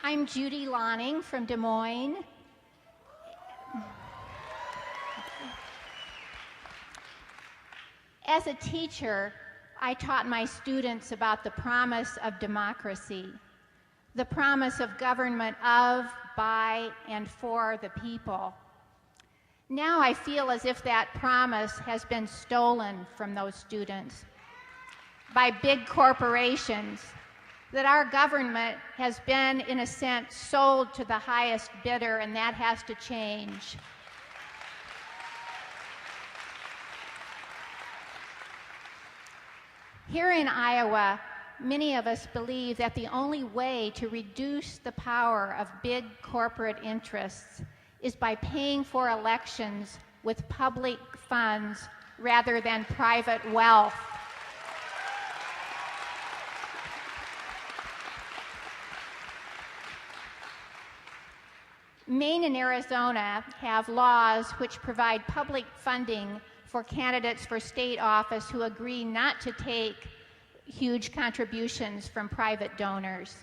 I'm Judy Lonning from Des Moines. As a teacher, I taught my students about the promise of democracy, the promise of government of, by, and for the people. Now I feel as if that promise has been stolen from those students by big corporations, that our government has been, in a sense, sold to the highest bidder, and that has to change. Here in Iowa, many of us believe that the only way to reduce the power of big corporate interests is by paying for elections with public funds rather than private wealth. Maine and Arizona have laws which provide public funding for candidates for state office who agree not to take huge contributions from private donors.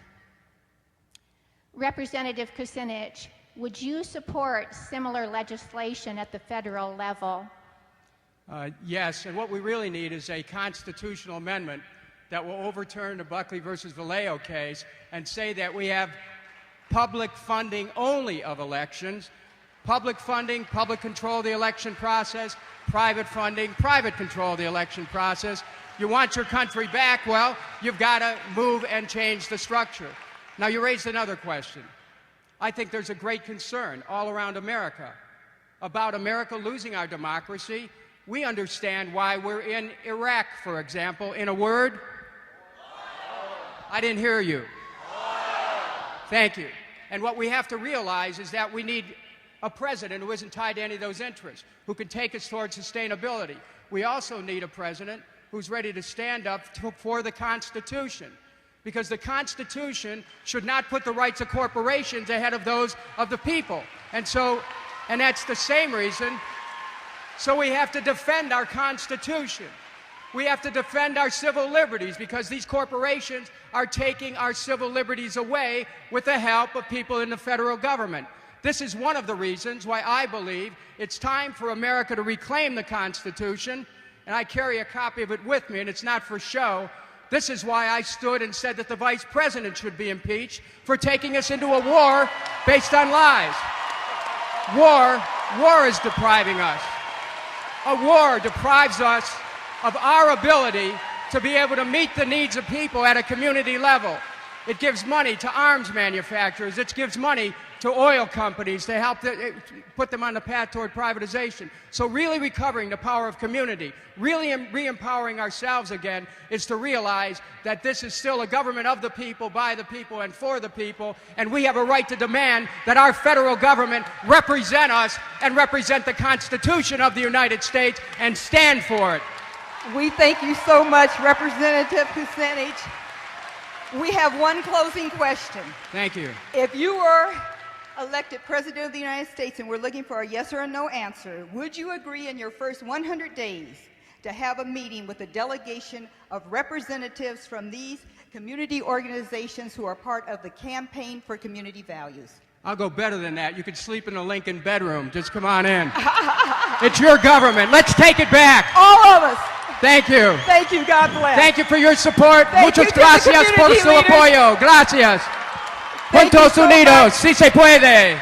Representative Kucinich, would you support similar legislation at the federal level? Yes, and what we really need is a constitutional amendment that will overturn the Buckley versus Vallejo case and say that we have public funding only of elections, public funding, public control of the election process, private funding, private control of the election process. You want your country back, well, you've got to move and change the structure. Now, you raised another question. I think there's a great concern all around America about America losing our democracy. We understand why we're in Iraq, for example. In a word? I didn't hear you. Thank you. And what we have to realize is that we need a president who isn't tied to any of those interests, who can take us towards sustainability. We also need a president who's ready to stand up for the Constitution, because the Constitution should not put the rights of corporations ahead of those of the people. And that's the same reason. So we have to defend our Constitution. We have to defend our civil liberties, because these corporations are taking our civil liberties away with the help of people in the federal government. This is one of the reasons why I believe it's time for America to reclaim the Constitution, and I carry a copy of it with me, and it's not for show. This is why I stood and said that the Vice President should be impeached for taking us into a war based on lies. War is depriving us. A war deprives us of our ability to be able to meet the needs of people at a community level. It gives money to arms manufacturers. It gives money to oil companies to help put them on the path toward privatization. So really recovering the power of community, really re-empowering ourselves again, is to realize that this is still a government of the people, by the people, and for the people, and we have a right to demand that our federal government represent us and represent the Constitution of the United States and stand for it. We thank you so much, Representative Kucinich. We have one closing question. Thank you. If you were elected President of the United States and we're looking for a yes or a no answer, would you agree in your first 100 days to have a meeting with a delegation of representatives from these community organizations who are part of the Campaign for Community Values? I'll go better than that. You could sleep in a Lincoln bedroom. Just come on in. It's your government. Let's take it back. All of us. Thank you. Thank you. God bless. Thank you for your support. Thank Muchas gracias por su apoyo. Gracias. Juntos unidos, si se puede.